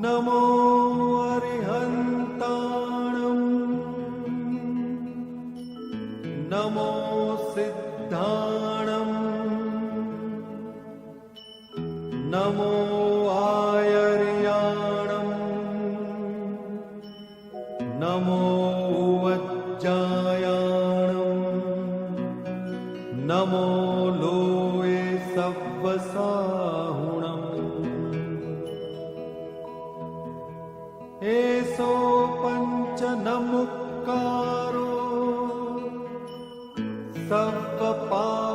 नमो अरिहन्ताणं नमो सिद्धाणं नमो आयर्याणं नमो वज्जायाणं नमो लोये सव्वसाहुणम् एसो पंच नमुक्कारो सव्वपावप्पणासनो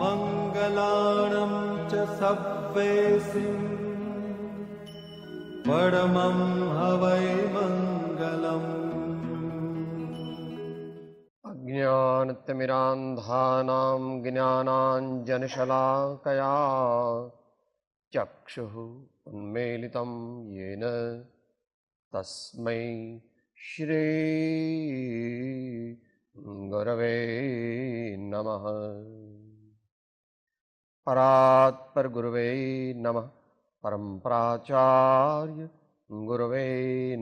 मंगलाणं च सव्वेसिं परमं हवै मंगलम्। अज्ञानतिमिरान्धानां ज्ञानाञ्जनशलाकया चक्षुः उन्मीलितं येन तस्मै श्री गुरवे नमः। परात्पर गुरवे नमः। परम्पराचार्य गुरवे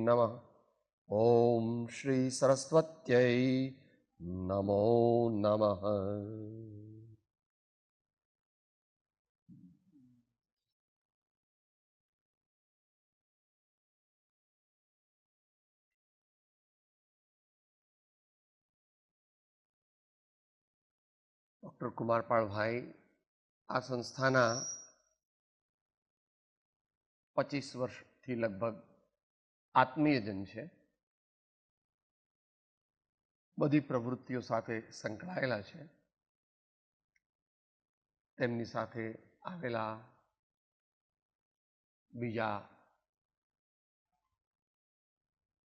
नमः। ओम श्री सरस्वत्यै नमो नमः। ડૉક્ટર કુમારપાળભાઈ આ સંસ્થાના 25 વર્ષથી લગભગ આત્મીયજન છે. બધી પ્રવૃત્તિઓ સાથે સંકળાયેલા છે. તેમની સાથે આવેલા બીજા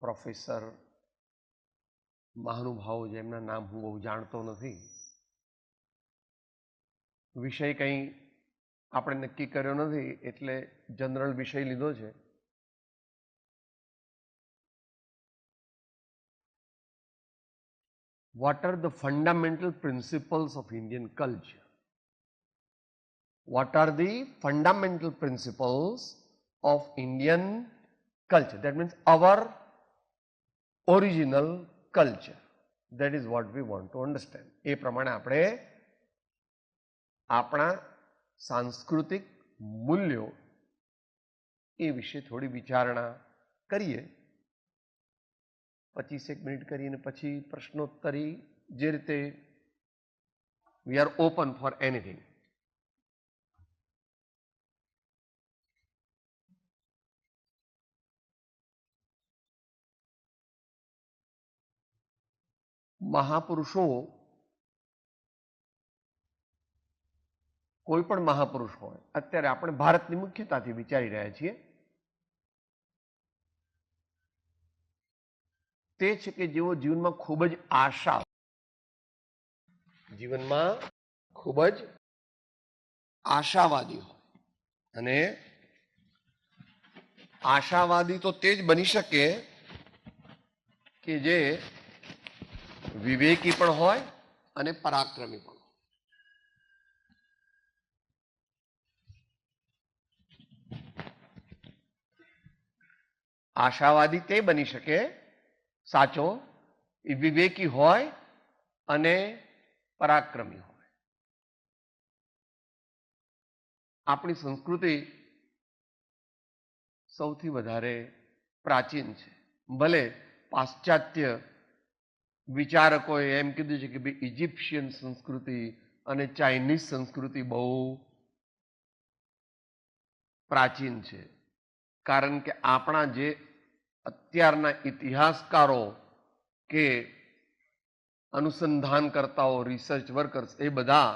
પ્રોફેસર મહાનુભાવો જેમના નામ હું બહુ જાણતો નથી. વિષય કંઈ આપણે નક્કી કર્યો નથી એટલે જનરલ વિષય લીધો છે. What are the fundamental principles of Indian culture? What are the fundamental principles of Indian culture? That means our original culture. That is what we want to understand. એ પ્રમાણે આપણે આપણા સાંસ્કૃતિક મૂલ્યો એ વિશે થોડી વિચારણા કરીએ. 25 મિનિટ કરીને પછી પ્રશ્નોત્તરી જે રીતે we are open four anything. મહાપુરુષો, કોઈ પણ મહાપુરુષ હોય, અત્યારે આપણે ભારતની મુખ્યતાથી વિચારી રહ્યા છીએ, તે છે કે જેઓ જીવનમાં ખૂબ જ આશાવાદી હોય. અને આશાવાદી તો તે જ બની શકે કે જે વિવેકી પણ હોય અને પરાક્રમી પણ. આશાવાદી તે બની શકે સાચો એ વિવેકી હોય અને પરાક્રમી હોય. આપણી સંસ્કૃતિ સૌથી વધારે પ્રાચીન છે. ભલે પાશ્ચાત્ય વિચારકોએ એમ કીધું છે કે ભાઈ ઇજિપ્શિયન સંસ્કૃતિ અને ચાઇનીઝ સંસ્કૃતિ બહુ પ્રાચીન છે, કારણ કે આપણા જે અત્યારના ઇતિહાસકારો કે અનુસંધાનકર્તાઓ, રિસર્ચ વર્કર્સ, એ બધા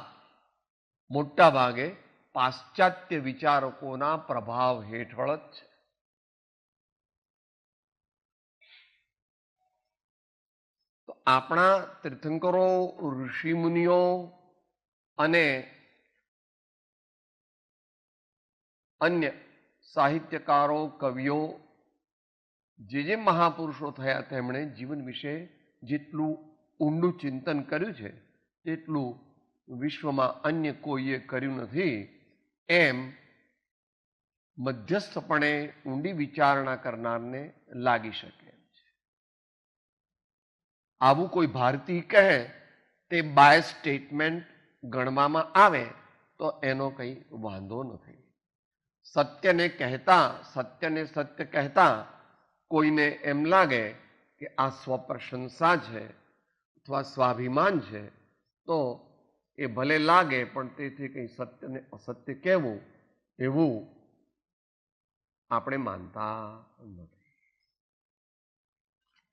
મોટા ભાગે પાશ્ચાત્ય વિચારકોના પ્રભાવ હેઠળ જ છે. તો આપણા તીર્થંકરો, ઋષિમુનિઓ અને અન્ય સાહિત્યકારો, કવિઓ, જે મહાપુરુષો થયા તેમણે જીવન વિશે જેટલું ઊંડું ચિંતન કર્યું છે તેટલું વિશ્વમાં અન્ય કોઈએ કર્યું નથી. એમ મધ્યસ્થપણે ઊંડી વિચારણા કરનારને લાગી શકે એમ છે. આવું કોઈ ભારતીય કહે તે બાય સ્ટેટમેન્ટ ગણવામાં આવે તો એનો કંઈ વાંધો નથી. સત્યને સત્ય કહેતા કોઈને એમ લાગે કે આ સ્વપ્રશંસા છે અથવા સ્વાભિમાન છે તો એ ભલે લાગે, પણ તેથી કંઈ સત્યને અસત્ય કહેવું એવું આપણે માનતા નથી.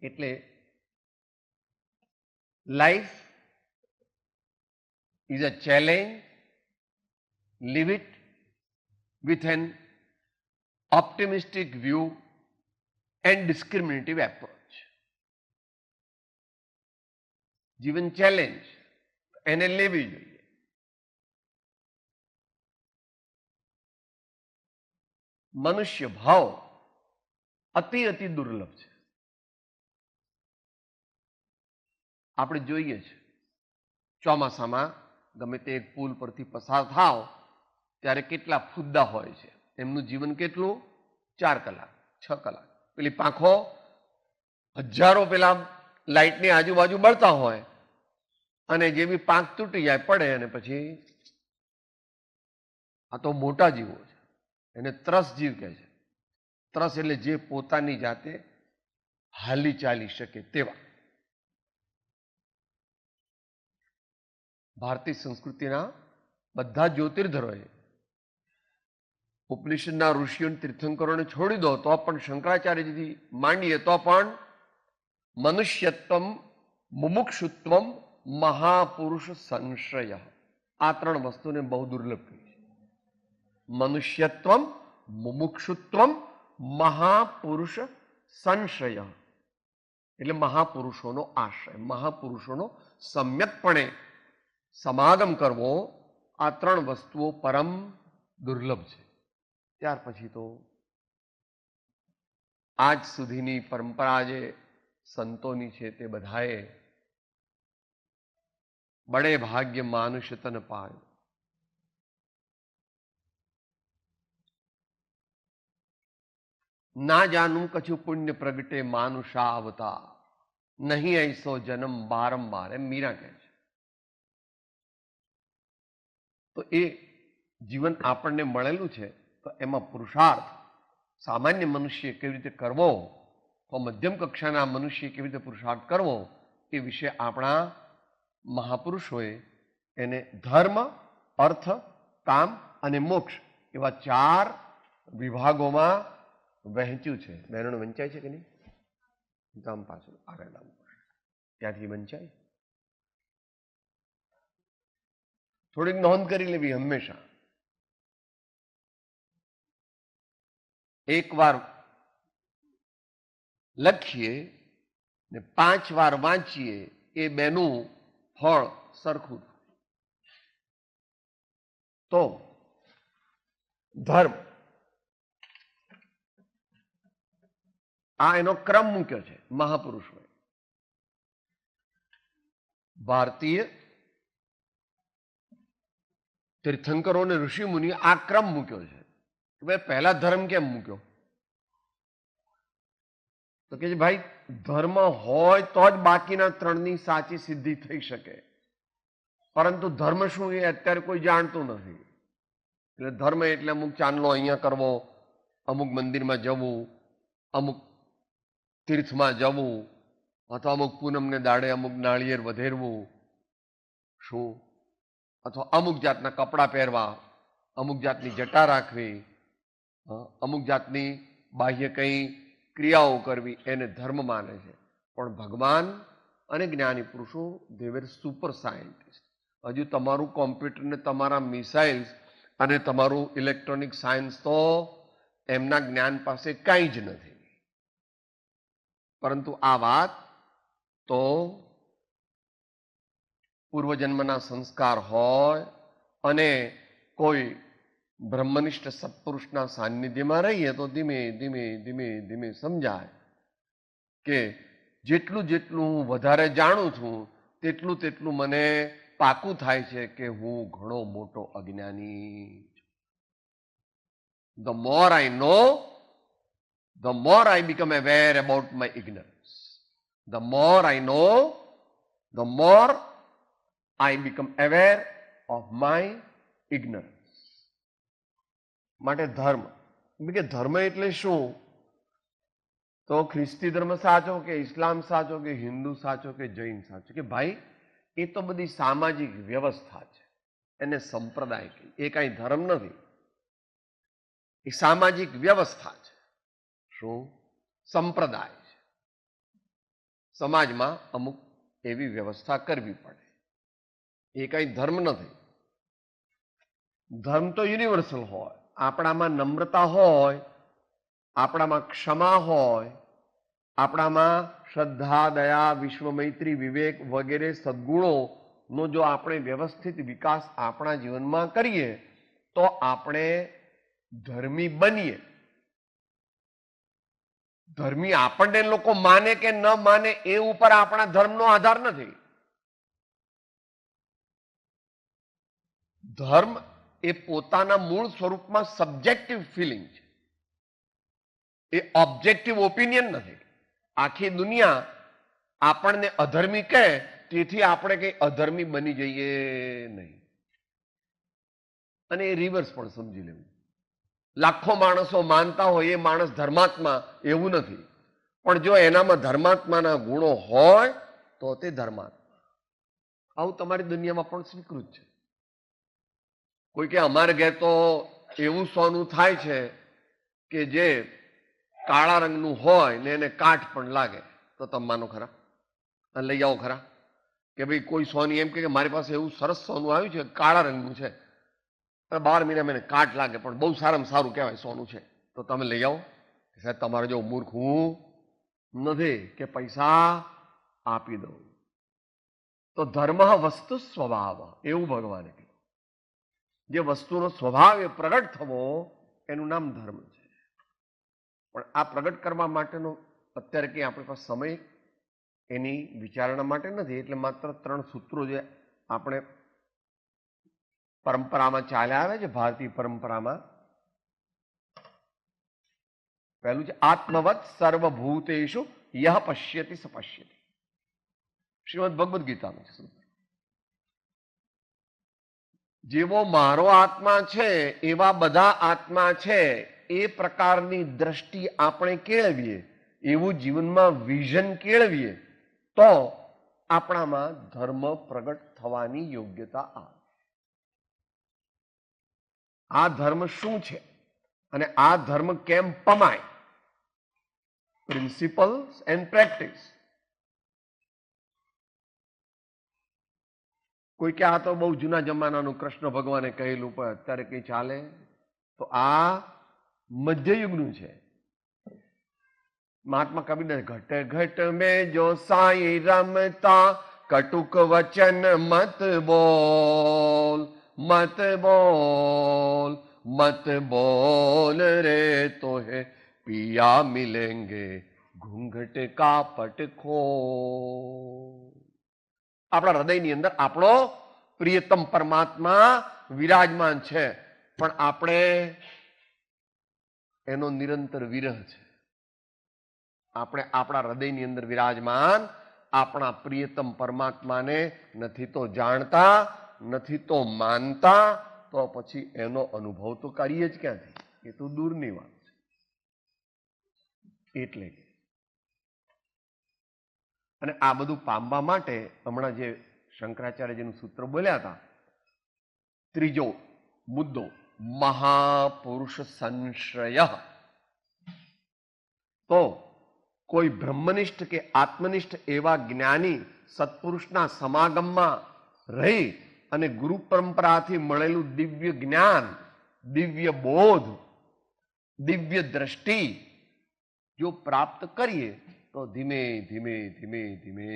એટલે life is a challenge, live it with an optimistic view and discriminative approach. જીવન ચેલેન્જ એને લેવી જોઈએ. મનુષ્ય ભાવ અતિ દુર્લભ છે. આપણે જોઈએ છે ચોમાસામાં ગમે તે એક પુલ પરથી પસાર થાવ ત્યારે કેટલા ફુદ્દા હોય છે. એમનું જીવન કેટલું? 4 કલાક 6 કલાક. પેલી પાંખો હજારો પેલા લાઇટની આજુબાજુ બળતા હોય અને જે બી પાંખ તૂટી જાય પડે અને પછી આ તો મોટા જીવો છે, એને ત્રસ જીવ કહે છે. ત્રસ એટલે જે પોતાની જાતે હાલી ચાલી શકે તેવા. ભારતીય સંસ્કૃતિના બધા જ્યોતિર્ધરોએ ઉપનિષદના ઋષિઓ તીર્થંકરોને છોડી દો તો પણ શંકરાચાર્યજીથી માંડીએ તો પણ મનુષ્યત્વમ, મુમુક્ષુત્વમ, મહાપુરુષ સંશ્રય, આ 3 વસ્તુને બહુ દુર્લભ કહી છે. મનુષ્યત્વમ, મુમુક્ષુત્વમ, મહાપુરુષ સંશ્રય એટલે મહાપુરુષોનો આશ્રય, મહાપુરુષોનો સમ્યકપણે સમાગમ કરવો. આ 3 વસ્તુઓ પરમ દુર્લભ છે. ત્યાર પછી તો આજ સુધીની પરંપરા જે સંતોની છે તે બધાએ બડે ભાગ્ય માનુષ તન પાયો. ના જાનું કછુ પુણ્ય પ્રગટે માનુષા અવતાર, નહીં ऐसो જન્મ બારંબાર, એમ મીરા કહે છે. તો એ જીવન આપણને મળેલું છે તો એમાં પુરુષાર્થ સામાન્ય મનુષ્ય કેવી રીતે કરવો, તો મધ્યમ કક્ષાના મનુષ્ય કેવી રીતે પુરુષાર્થ કરવો એ વિશે આપણા મહાપુરુષોએ એને ધર્મ, અર્થ, કામ અને મોક્ષ એવા 4 વિભાગોમાં વહેંચ્યું છે. બહેનો વંચાય છે કે નહીં? ગામ પાછળ આગળ ત્યાંથી વંચાય. થોડીક નોંધ કરી લેવી હંમેશા. એક વાર લખીએ ને 5 વાર વાંચીએ એ બેનું ફળ સરખું. તો ધર્મ, આ એનો ક્રમ મૂક્યો છે મહાપુરુષોએ. ભારતીય તીર્થંકરો અને ઋષિ મુનિ આ ક્રમ મૂક્યો છે કે ભાઈ પહેલા ધર્મ કેમ મૂક્યો? તો કે ભાઈ ધર્મ હોય તો જ બાકીના 3ની સાચી સિદ્ધિ થઈ શકે. પરંતુ ધર્મ શું એ અત્યારે કોઈ જાણતું નથી. એટલે ધર્મ એટલે અમુક ચાંદલો અહીંયા કરવો, અમુક મંદિરમાં જવું, અમુક તીર્થમાં જવું, અથવા અમુક પૂનમને દાડે અમુક નાળિયેર વધેરવું, શું, અથવા અમુક જાતના કપડાં પહેરવા, અમુક જાતની જટા રાખવી, અમુક જાતની બાહ્ય કંઈ ક્રિયાઓ કરવી, એને ધર્મ માને છે. પણ ભગવાન અને જ્ઞાની પુરુષો દે વેર સુપર સાયન્ટિસ્ટ. હજુ તમારું કોમ્પ્યુટર ને તમારા મિસાઇલ્સ અને તમારું ઇલેક્ટ્રોનિક સાયન્સ તો એમના જ્ઞાન પાસે કાંઈ જ નથી. પરંતુ આ વાત તો પૂર્વજન્મના સંસ્કાર હોય અને કોઈ બ્રહ્મનિષ્ઠ સત્પુરુષના સાનિધ્યમાં રહીએ તો ધીમે ધીમે ધીમે ધીમે સમજાય કે જેટલું જેટલું હું વધારે જાણું છું તેટલું તેટલું મને પાકું થાય છે કે હું ઘણો મોટો અજ્ઞાની છું. The more I know, the more I become aware about my ignorance. The more I know, the more I become aware of my ignorance. માટે ધર્મ, કે ધર્મ એટલે શું? તો ખ્રિસ્તી ધર્મ સાચો કે ઇસ્લામ સાચો કે હિન્દુ સાચો કે જૈન સાચો, કે ભાઈ એ તો બધી સામાજિક વ્યવસ્થા છે, એને સંપ્રદાય કહે. એ કાંઈ ધર્મ નથી, એ સામાજિક વ્યવસ્થા છે. શું? સંપ્રદાય છે. સમાજમાં અમુક એવી વ્યવસ્થા કરવી પડે, એ કાંઈ ધર્મ નથી. ધર્મ તો યુનિવર્સલ હોય. આપણામાં નમ્રતા હોય, આપણામાં ક્ષમા હોય, આપણામાં શ્રદ્ધા, દયા, વિશ્વ મૈત્રી, વિવેક વગેરે સદ્ગુણોનો જો આપણે વ્યવસ્થિત વિકાસ આપણા જીવનમાં કરીએ તો આપણે ધર્મી બનીએ. ધર્મી આપણને લોકો માને કે ન માને એ ઉપર આપણા ધર્મનો આધાર નથી. ધર્મ એ પોતાના મૂળ સ્વરૂપમાં સબ્જેક્ટિવ ફિલિંગ છે, એ ઓબ્જેક્ટિવ ઓપિનિયન નથી. આખી દુનિયા આપણને અધર્મી કહે તેથી આપણે કઈ અધર્મી બની જઈએ નહીં. અને એ રિવર્સ પણ સમજી લેવું. લાખો માણસો માનતા હોય એ માણસ ધર્માત્મા એવું નથી, પણ જો એનામાં ધર્માત્માના ગુણો હોય તો તે ધર્માત્મા. આવું તમારી દુનિયામાં પણ સ્વીકૃત છે. કોઈ કે અમારે ઘેર તો એવું સોનું થાય છે કે જે કાળા રંગનું હોય ને એને કાટ પણ લાગે, તો તમે માનો ખરા? અને લઈ આવો ખરા? કે ભાઈ કોઈ સોની એમ કે મારી પાસે એવું સરસ સોનું આવ્યું છે કાળા રંગનું છે, 12 મહિના મને કાટ લાગે પણ બહુ સારામાં સારું કહેવાય સોનું છે, તો તમે લઈ આવો. સાહેબ તમારે જો મૂર્ખ હું નથી કે પૈસા આપી દઉં. તો ધર્મ વસ્તુ સ્વભાવ, એવું ભગવાને કહ્યું. જે વસ્તુનો સ્વભાવ એ પ્રગટ થવો એનું નામ ધર્મ છે. પણ આ પ્રગટ કરવા માટેનો અત્યારે કંઈ આપણી પાસે સમય એની વિચારણા માટે નથી. એટલે માત્ર 3 સૂત્રો જે આપણે પરંપરામાં ચાલ્યા આવે છે, ભારતીય પરંપરામાં. પહેલું છે આત્મવત સર્વભૂતેષુ યહ પશ્યતિ સ પશ્યતિ. શ્રીમદ ભગવદ્ ગીતાનું છે સૂત્ર. જેવો મારો આત્મા છે એવા બધા આત્મા છે, એ પ્રકારની દ્રષ્ટિ આપણે કેળવીએ, એવું જીવનમાં વિઝન કેળવીએ તો આપણામાં ધર્મ પ્રગટ થવાની યોગ્યતા આવે. આ ધર્મ શું છે અને આ ધર્મ કેમ પમાય? Principles and practice. કોઈ કે આ તો બહુ જૂના જમાનાનું કૃષ્ણ ભગવાને કહેલું, પણ અત્યારે કઈ ચાલે? તો આ મધ્યયુગનું છે. મહાત્મા કબીર, ઘટ ઘટ મેં જો સાઈ રમતા, કટુક વચન મત બોલ, મત બોલ, મત બોલ રે તો હે પિયા મિલેંગે ઘૂંઘટ કાપટ ખોલ. આપણા હૃદયની અંદર આપણો પ્રિયતમ પરમાત્મા વિરાજમાન છે, પણ આપણે એનો નિરંતર વિરહ છે. આપણે આપણા હૃદયની અંદર વિરાજમાન આપણા પ્રિયતમ પરમાત્માને નથી તો જાણતા, નથી તો માનતા, તો પછી એનો અનુભવ તો કરીએ જ ક્યાંથી? એ તો દૂરની વાત છે. એટલે અને આ બધું પામવા માટે હમણાં જે શંકરાચાર્યજીનું સૂત્ર બોલ્યા હતા, ત્રીજો મુદ્દો મહાપુરુષ સંશ્રય. તો કોઈ બ્રહ્મનિષ્ઠ કે આત્મનિષ્ઠ એવા જ્ઞાની સત્પુરુષના સમાગમમાં રહી અને ગુરુ પરંપરાથી મળેલું દિવ્ય જ્ઞાન, દિવ્ય બોધ, દિવ્ય દ્રષ્ટિ જો પ્રાપ્ત કરીએ તો ધીમે ધીમે ધીમે ધીમે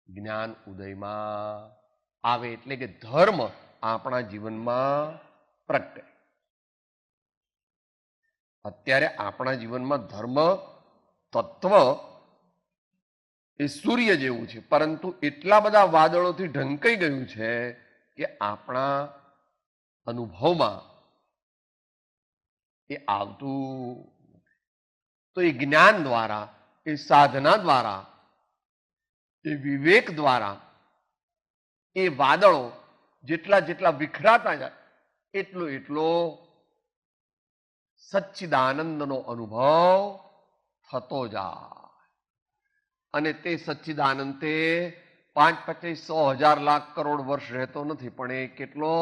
જ્ઞાન ઉદયમાં આવે. એટલે કે ધર્મ આપણા જીવનમાં પ્રગટે. અત્યારે આપણા જીવનમાં ધર્મ તત્વ એ સૂર્ય જેવું છે, પરંતુ એટલા બધા વાદળોથી ઢંકાઈ ગયું છે કે આપણા અનુભવમાં એ આવતું. તો એ જ્ઞાન દ્વારા, એ સાધના દ્વારા, એ વિવેક દ્વારા એ વાદળો જેટલા જેટલા વિખરાતા જાય એટલો એટલો સચ્ચિદાનંદનો અનુભવ થતો જાય. અને તે સચ્ચિદાનંદ તે 5, 25, 100, 1000, લાખ, કરોડ વર્ષ રહેતો નથી, પણ એ કેટલો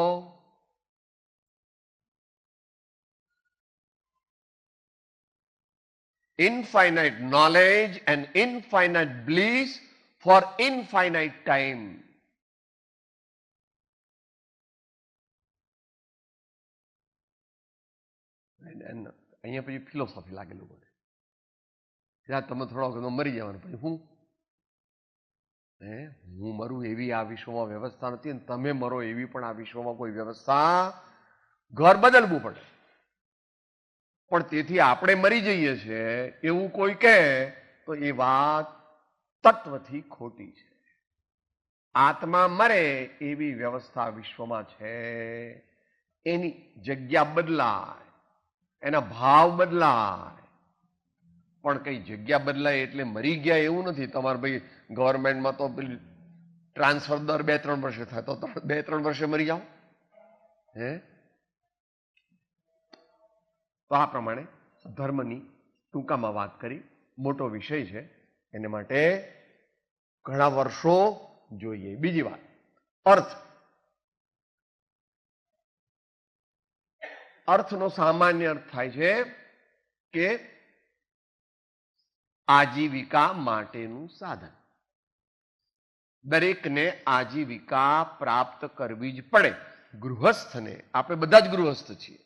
infinite knowledge and infinite bliss for infinite time. અહીંયા પછી ફિલોસોફી લાગે લોકોને. ત્યાં તમે થોડો ઘણો મરી જવાનું, પછી હું મરું એવી આ વિશ્વમાં વ્યવસ્થા નથી, અને તમે મરો એવી પણ આ વિશ્વમાં કોઈ વ્યવસ્થા, ઘર બદલવું પડે. પણ તેથી આપણે મરી જઈએ છીએ એવું કોઈ કહે તો એ વાત તત્વથી ખોટી છે. આત્મા મરે એવી વ્યવસ્થા વિશ્વમાં છે. એની જગ્યા બદલાય, એના ભાવ બદલાય, પણ કઈ જગ્યા બદલાય એટલે મરી ગયા એવું નથી. તમારે ભાઈ ગવર્મેન્ટમાં તો ટ્રાન્સફર દર 2-3 વર્ષે થાય, તો 2-3 વર્ષે મરી જાઓ. તો આ પ્રમાણે ધર્મની ટૂંકામાં વાત કરી. મોટો વિષય છે, એને માટે ઘણા વર્ષો જોઈએ. બીજી વાત, અર્થ. અર્થનો સામાન્ય અર્થ થાય છે કે આજીવિકા માટેનું સાધન. દરેકને આજીવિકા પ્રાપ્ત કરવી જ પડે. ગૃહસ્થને, આપણે બધા જ ગૃહસ્થ છીએ,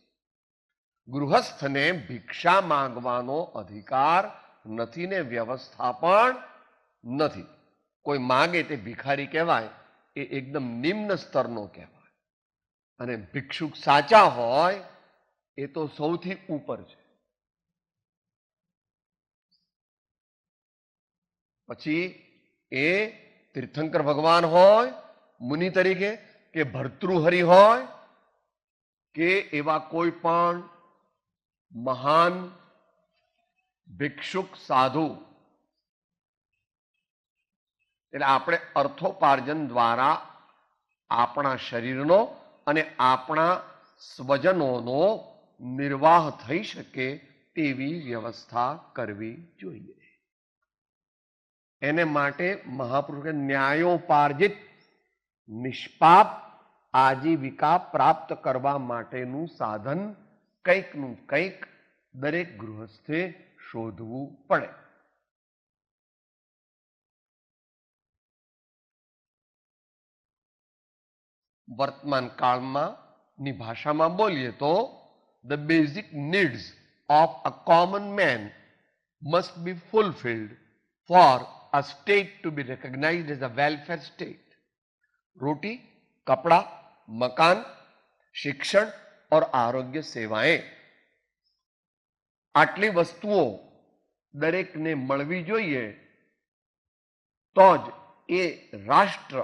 ગૃહસ્થને ભિક્ષા માંગવાનો અધિકાર નથી ને વ્યવસ્થા પણ નથી. કોઈ માગે તે ભિખારી કહેવાય, એ એકદમ નિમ્ન સ્તરનો કહેવાય. અને ભિક્ષુક સાચા હોય એ તો સૌથી ઉપર છે. પછી એ તીર્થંકર ભગવાન હોય મુનિ તરીકે, કે ભર્તૃહરિ હોય, કે એવા કોઈ પણ મહાન ભિક્ષુક સાધુ. એટલે આપણે અર્થોપાર્જન દ્વારા આપણા શરીરનો અને આપણા સ્વજનોનો નિર્વાહ થઈ શકે તેવી વ્યવસ્થા કરવી જોઈએ. એને માટે મહાપુરુષે ન્યાયોપાર્જિત નિષ્પાપ આજીવિકા પ્રાપ્ત કરવા માટેનું સાધન કંઈકનું કંઈક દરેક ગૃહસ્થે શોધવું પડે. વર્તમાન કાળમાં ની ભાષામાં બોલીએ તો the basic needs of a common man must be fulfilled for a state to be recognized as a welfare state. रोटी, कपड़ा, मकान, शिक्षण और आरोग्य सेवाएं, આટલી વસ્તુઓ દરેકને મળવી જોઈએ તો જ એ રાષ્ટ્ર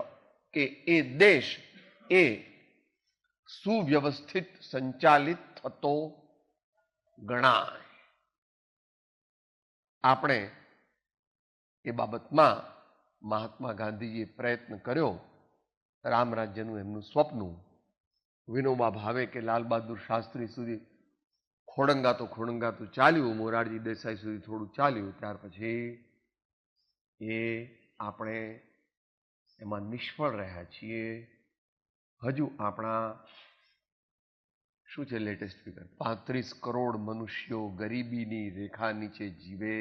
કે એ દેશ એ સુવ્યવસ્થિત સંચાલિત થતો ગણાય. આપણે એ બાબતમાં મહાત્મા ગાંધીજીએ પ્રયત્ન કર્યો. રામ રાજ્યનું એમનું સ્વપ્ન વિનોબા ભાવે કે લાલ બહાદુર શાસ્ત્રી સુધી ખોડંગાતું ચાલ્યું, મોરારજી દેસાઈ સુધી થોડું ચાલ્યું, ત્યાર પછી એ આપણે એમાં નિષ્ફળ રહ્યા છીએ. હજુ આપણા શું છે લેટેસ્ટ ફિગર, 35 કરોડ મનુષ્યો ગરીબીની રેખા નીચે જીવે.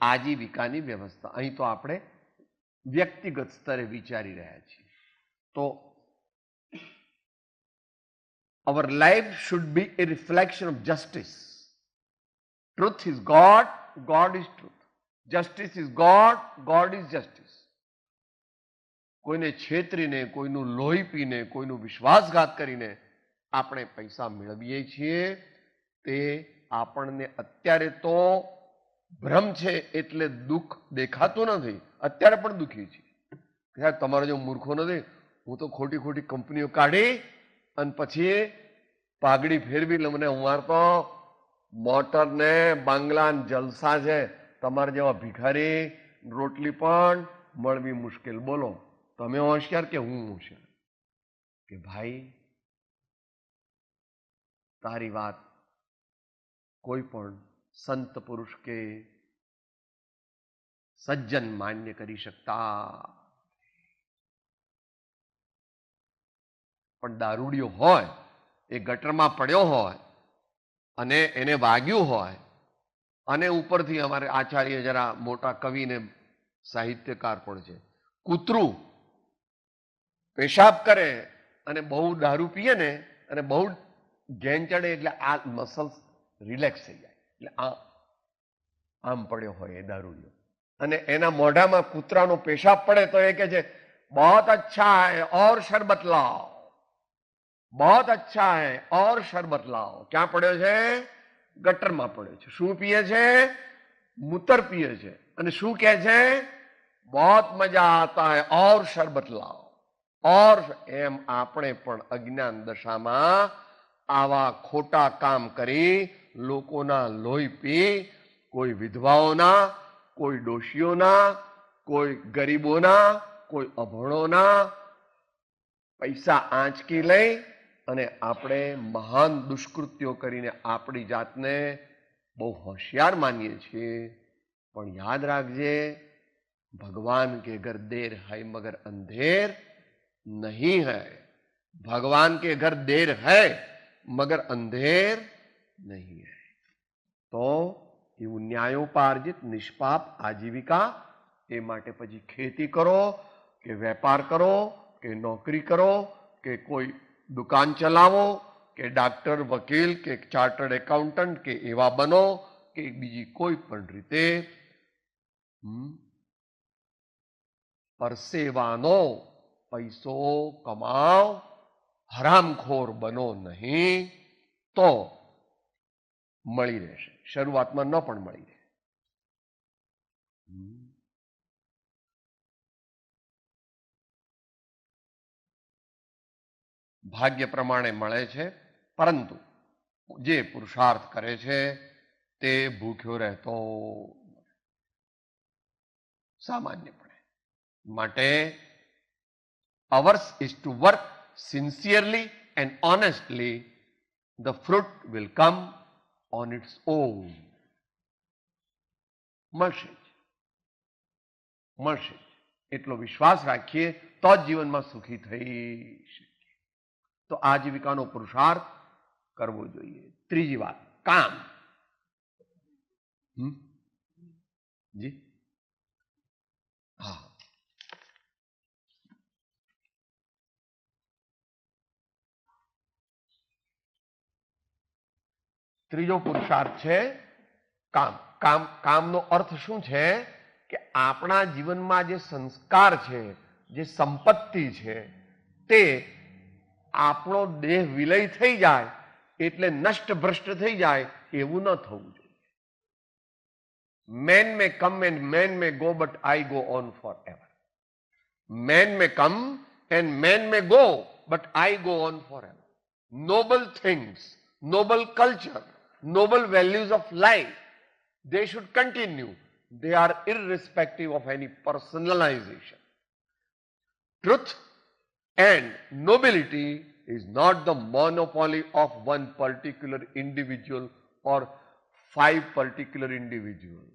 આજીવિકાની વ્યવસ્થા અહીં તો આપણે વ્યક્તિગત સ્તરે વિચારી રહ્યા છીએ. તો our life should be a reflection of justice. Truth is God, God is truth. Justice is God, God is justice. કોઈને છેતરીને, કોઈનું લોહી પીને, કોઈનું વિશ્વાસઘાત કરીને આપણે પૈસા મેળવીએ છીએ તે આપણને અત્યારે તો ભ્રમ છે એટલે દુઃખ દેખાતું નથી. અત્યારે પણ દુઃખી છીએ. તમારો જો મૂર્ખો નથી, હું તો ખોટી ખોટી કંપનીઓ કાઢી અને પછી પાઘડી ફેરવી લે, મને અમાર તો મોટર ને બાંગલા ને જલસા છે, તમારા જેવા ભિખારી રોટલી પણ મળવી મુશ્કેલ. બોલો તમે હોશિયાર કે હું હોશિયાર? કે ભાઈ તારી વાત કોઈ પણ સંત પુરુષ કે સજ્જન માન્ય કરી શકતા, પણ દારૂડિયો હોય, એ ગટરમાં પડ્યો હોય અને એને વાગ્યું હોય, અને ઉપરથી અમારે આચાર્ય જરા મોટા કવિ ને સાહિત્યકાર પણ છે, કૂતરું પેશાબ કરે અને બહુ દારૂ પીએ ને અને બહુ ઘેન ચડે એટલે આ મસલ્સ રિલેક્સ થઈ જાય, એટલે આમ પડ્યો હોય એ દારૂડિયો, અને એના મોઢામાં કૂતરાનો પેશાબ પડે તો એ કે છે બહોત અચ્છા હૈ ઓર શરબત લાઓ, બહોત અચ્છા હૈ ઓર શરબત લાઓ. ક્યાં પડ્યો છે? ગટરમાં પડ્યો છે. શું પીએ છે? મૂતર પીએ છે. અને શું કહે છે? બહોત મજા આતા હૈ ઓર શરબત લાઓ. ઓર એમ આપણે પણ અજ્ઞાન દશામાં આવા ખોટા કામ કરી લોકોના લોહી પી, કોઈ વિધવાઓના, કોઈ ડોશીઓના, કોઈ ગરીબોના, કોઈ અભણોના પૈસા આંચકી લઈ અને આપણે મહાન દુષ્કૃત્યો કરીને આપણી જાતને બહુ હોશિયાર માનીએ છીએ. પણ યાદ રાખજે, ભગવાન કે ઘર દેર હૈ મગર અંધેર नहीं है. भगवान के घर देर है मगर अंधेर नहीं है. તો એવું ન્યાયોપાર્જિત નિષ્પાપ આજીવિકા, એ માટે પછી ખેતી કરો કે વેપાર કરો કે નોકરી કરો કે કોઈ દુકાન ચલાવો કે ડાક્ટર, વકીલ કે ચાર્ટર્ડ એકાઉન્ટન્ટ કે એવા બનો કે બીજી કોઈ પણ રીતે પરસેવાનો પૈસો કમાઓ, હરામખોર બનો નહીં, તો મળી રહેશે. શરૂઆતમાં ન પણ મળી રહે. ભાગ્ય પ્રમાણે મળે છે, પરંતુ જે પુરુષાર્થ કરે છે તે ભૂખ્યો રહેતો સામાન્યપણે. માટે ours is to work sincerely and honestly, the fruit will come on its own. મળશે જ, મળશે જ એટલો વિશ્વાસ રાખીએ તો જ જીવનમાં સુખી થઈ શકીએ. તો આજીવિકાનો પુરુષાર્થ કરવો જોઈએ. ત્રીજી વાત, કામ. જી હા, ત્રીજો પુરુષાર્થ છે કામ. કામનો અર્થ શું છે? કે આપણા જીવનમાં જે સંસ્કાર છે, જે સંપત્તિ છે, તે આપણો દેહ વિલય થઈ જાય એટલે નષ્ટ ભ્રષ્ટ થઈ જાય એવું ન થવું જોઈએ. Man may come and man may go but I go on forever. Man may come and man may go but I go on forever. Noble things, noble culture, noble values of life, they should continue. They are irrespective of any personalization. Truth and nobility is not the monopoly of one particular individual or 5 particular individuals.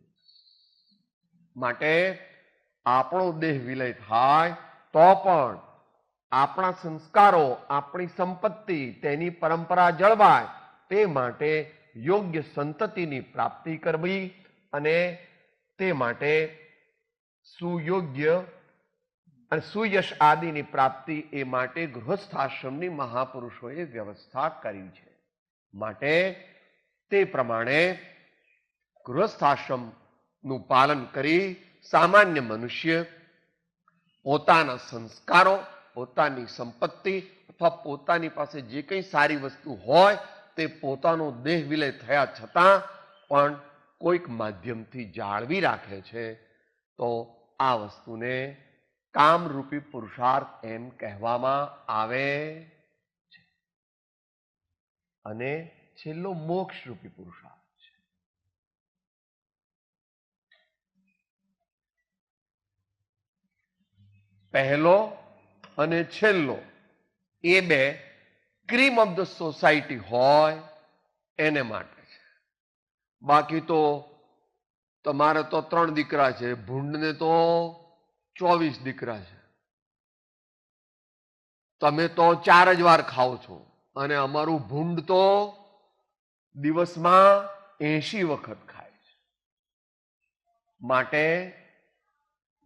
માટે આપણો દેહ વિલય થાય તો પણ આપણા સંસ્કારો, આપણી સંપત્તિ, તેની પરંપરા જળવાય તે માટે યોગ્ય સંતતિની પ્રાપ્તિ કરવી, અને તે માટે સુયોગ્ય અને સુયશ આદિની પ્રાપ્તિ, એ માટે ગૃહસ્થાશ્રમની મહાપુરુષોએ વ્યવસ્થા કરી છે. માટે તે પ્રમાણે ગૃહસ્થાશ્રમનું પાલન કરી સામાન્ય મનુષ્ય પોતાના સંસ્કારો, પોતાની સંપત્તિ અથવા પોતાની પાસે જે કંઈ સારી વસ્તુ હોય તે પોતાનો દેહ વિલય થયા છતાં પણ કોઈક માધ્યમથી જાળવી રાખે છે. તો આ વસ્તુને કામરૂપી પુરુષાર્થ એમ કહેવામાં આવે છે. અને છેલ્લો મોક્ષ રૂપી પુરુષાર્થ છે. પહેલો અને છેલ્લો એ બે ક્રીમ ઓફ ધ સોસાયટી હોય એને માટે છે. બાકી તો તમારે તો 3 દીકરા છે, ભૂંડને તો 24 દીકરા છે. તમે તો 4 જ વાર ખાઓ છો અને અમારું ભૂંડ તો દિવસમાં 80 વખત ખાય છે. માટે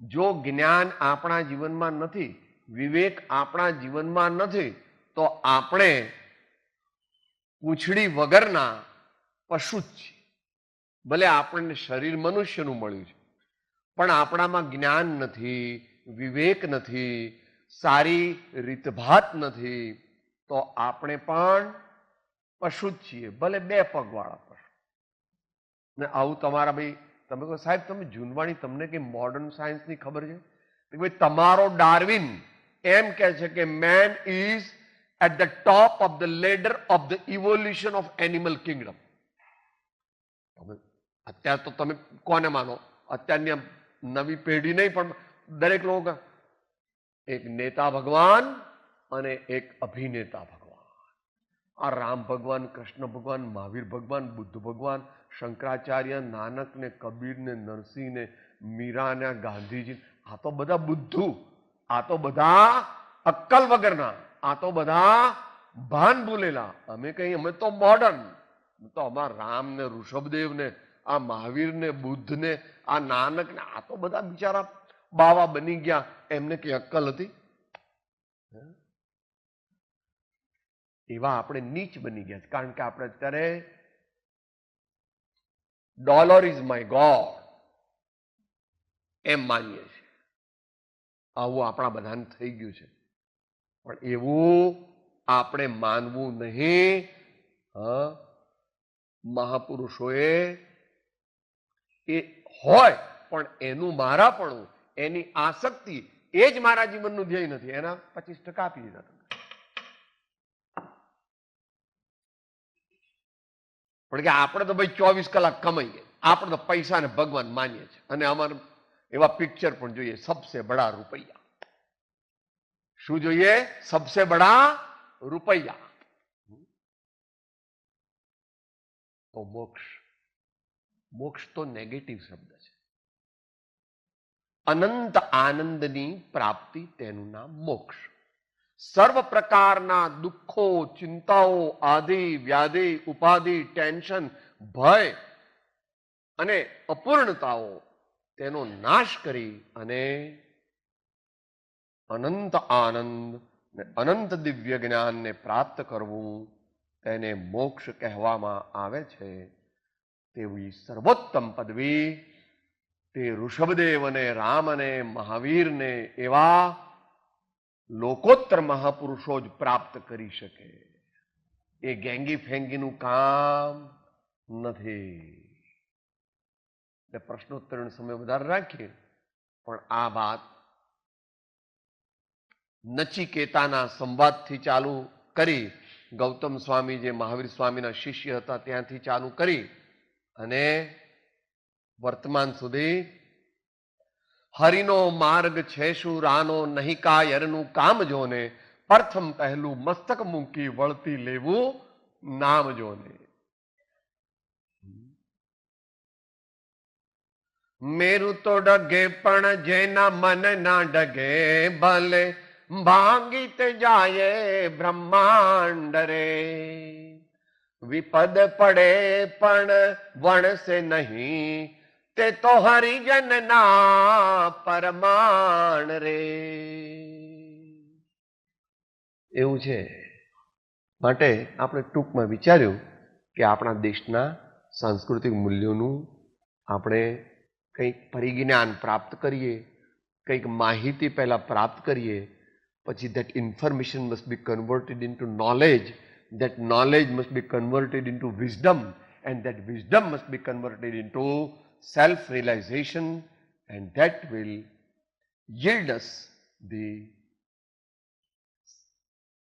જો જ્ઞાન આપણા જીવનમાં નથી, વિવેક આપણા જીવનમાં નથી, તો આપણે પૂંછડી વગરના પશુ જ છીએ. ભલે આપણને શરીર મનુષ્યનું મળ્યું છે, પણ આપણામાં જ્ઞાન નથી, વિવેક નથી, સારી રીતભાત નથી, તો આપણે પણ પશુ જ છીએ, ભલે 2 પગવાળા પશુ. ને આવું તમારા ભાઈ તમે કહો સાહેબ તમે જૂનવાણી તમને કે મોડર્ન સાયન્સની ખબર છે? કે ભાઈ તમારો ડાર્વિન એમ કહે છે કે man is at the top of the ladder of the evolution of animal kingdom. અત્યારે તો તમે કોને માનો? અત્યારની નવી પેઢી નહીં, પણ દરેક લોકો એક નેતા ભગવાન અને એક અભિનેતા ભગવાન. આ રામ ભગવાન, કૃષ્ણ ભગવાન, મહાવીર ભગવાન, બુદ્ધ ભગવાન, શંકરાચાર્ય, નાનક ને કબીર ને નરસિંહ ને મીરા ને ગાંધીજી, આ તો બધા બુદ્ધુ, આ તો બધા અક્કલ વગરના, આ તો બધા ભાન ભૂલેલા. અમે તો મોડર્ન, તો અમારા રામ ને ઋષભદેવ ને આ મહાવીર ને બુદ્ધ ને આ નાનક ને આ તો બધા બિચારા બાવા બની ગયા, એમને કઈ અક્કલ હતી? એવા આપણે નીચ બની ગયા છે, કારણ કે આપણે અત્યારે ડોલર ઇઝ માય ગોડ એમ માનીએ છીએ. આવું આપણા બધાને થઈ ગયું છે, પણ એવું આપણે માનવું નહીં. મહાપુરુષોએ એ હોય, પણ એનું મારાપણું, એની આસક્તિ એ જ મારા જીવનનું ધ્યેય નથી. એના 25% આપી દીધા. પણ કે આપણે તો ભાઈ 24 કલાક કમાઈએ, આપણે તો પૈસાને ભગવાન માનીએ છીએ, અને અમારે એવા પિક્ચર પણ જોઈએ, સબસે બડા રૂપિયા. શું જોઈએ? સબસે બડા રૂપિયા. તો મોક્ષ તો નેગેટિવ શબ્દ છે. અનંત આનંદની પ્રાપ્તિ, તેનું નામ મોક્ષ. સર્વ પ્રકારના દુઃખો, ચિંતાઓ, આદિ વ્યાધિ, ઉપાધિ, ટેન્શન, ભય અને અપૂર્ણતાઓ તેનો નાશ કરી અને અનંત આનંદ ને અનંત દિવ્ય જ્ઞાનને પ્રાપ્ત કરવું, તેને મોક્ષ કહેવામાં આવે છે. તેવી સર્વોત્તમ પદવી તે ઋષભદેવ અને રામ અને મહાવીરને એવા લોકોત્તર મહાપુરુષો જ પ્રાપ્ત કરી શકે. એ ગેંગી ફેંગીનું કામ નથી. પ્રશ્નોત્તરનો સમય વધારે રાખીએ, પણ આ વાત નચિકેતાના સંવાદથી ચાલુ કરી, ગૌતમ સ્વામી જે મહાવીર સ્વામીના શિષ્ય હતા ત્યાંથી ચાલુ કરી અને વર્તમાન સુધી હરિનો માર્ગ છે શું રાનો નહીં કાયરનું કામ જોને, પ્રથમ પહેલું મસ્તક મૂકી વળતી લેવું નામ જોને. મેરું તો ડગે પણ જેના મન ના ડગે, ભલે ભાંગીત જાય બ્રહ્માંડ રે. વિપદ પડે પણ વણસે નહીં, તે તો હરિજન ના પરમાણ રે. એવું છે. માટે આપણે ટૂંકમાં વિચાર્યું કે આપણા દેશના સાંસ્કૃતિક મૂલ્યોનું આપણે કંઈક પરિજ્ઞાન પ્રાપ્ત કરીએ, કંઈક માહિતી પહેલા પ્રાપ્ત કરીએ, પછી that information must be converted into knowledge, that knowledge must be converted into wisdom, and that wisdom must be converted into self-realization, and that will yield us the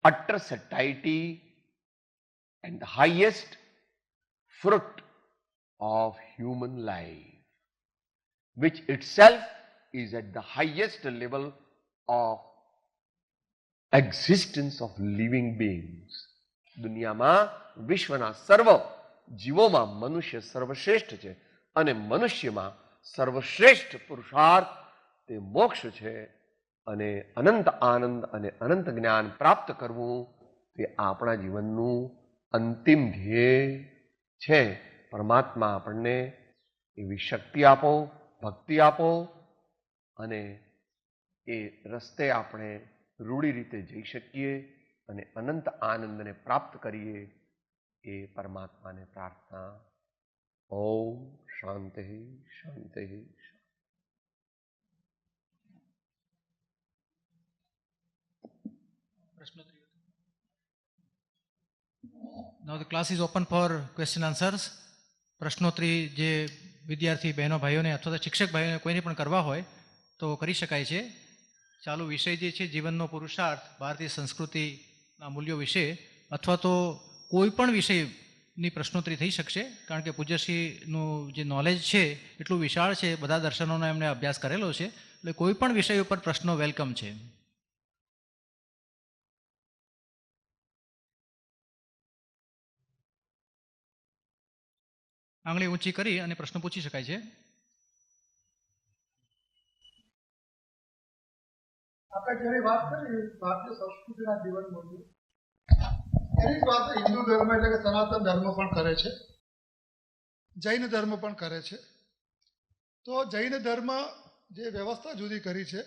utter satiety and the highest fruit of human life, which itself is at the highest level of existence of living beings. દુનિયામાં વિશ્વના સર્વ જીવોમાં મનુષ્ય સર્વશ્રેષ્ઠ છે અને મનુષ્યમાં સર્વશ્રેષ્ઠ પુરુષાર્થ તે મોક્ષ છે અને અનંત આનંદ અને અનંત જ્ઞાન પ્રાપ્ત કરવું તે આપણા જીવનનું અંતિમ ધ્યેય છે. પરમાત્મા આપણને એવી શક્તિ આપો, ભક્તિ આપો અને એ રસ્તે આપણે રૂઢી રીતે જઈ શકીએ અને અનંત આનંદને પ્રાપ્ત કરીએ એ પરમાત્માને પ્રાર્થના. ઓમ શાંતિ શાંતિ. Now the class is open for question answers. પ્રશ્નોત્તરી જે વિદ્યાર્થી બહેનો ભાઈઓને અથવા તો શિક્ષક ભાઈઓને કોઈને પણ કરવા હોય તો કરી શકાય છે. ચાલુ વિષય જે છે જીવનનો પુરુષાર્થ, ભારતીય સંસ્કૃતિના મૂલ્યો વિશે અથવા તો કોઈ પણ વિષયની પ્રશ્નોત્તરી થઈ શકશે, કારણ કે પૂજ્યશ્રીનું જે નોલેજ છે એટલું વિશાળ છે, બધા દર્શનોનો એમણે અભ્યાસ કરેલો છે, એટલે કોઈ પણ વિષય ઉપર પ્રશ્નો વેલકમ છે. આંગળી ઊંચી કરી અને પ્રશ્ન પૂછી શકાય છે. આપણે જ્યારે વાત કરી ભારતીય સંસ્કૃતિના જીવન મૂલ્યો, એની જ વાત હિન્દુ ધર્મ એટલે કે સનાતન ધર્મ પણ કરે છે, જૈન ધર્મ પણ કરે છે. તો જૈન ધર્મ જે વ્યવસ્થા જુદી કરી છે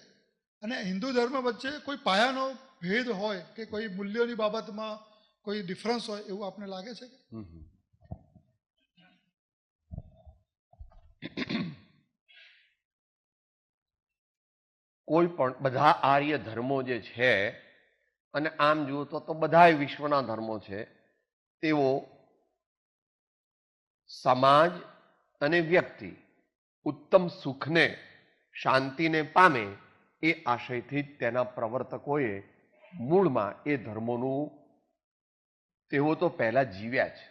અને હિન્દુ ધર્મ વચ્ચે કોઈ પાયાનો ભેદ હોય કે કોઈ મૂલ્યોની બાબતમાં કોઈ ડિફરન્સ હોય એવું આપને લાગે છે? કોઈ પણ બધા આર્ય ધર્મો જે છે, અને આમ જુઓ તો બધા વિશ્વના ધર્મો છે, તેઓ સમાજ અને વ્યક્તિ ઉત્તમ સુખને, શાંતિને પામે એ આશયથી જ તેના પ્રવર્તકોએ મૂળમાં એ ધર્મોનું તેઓ તો પહેલા જીવ્યા છે.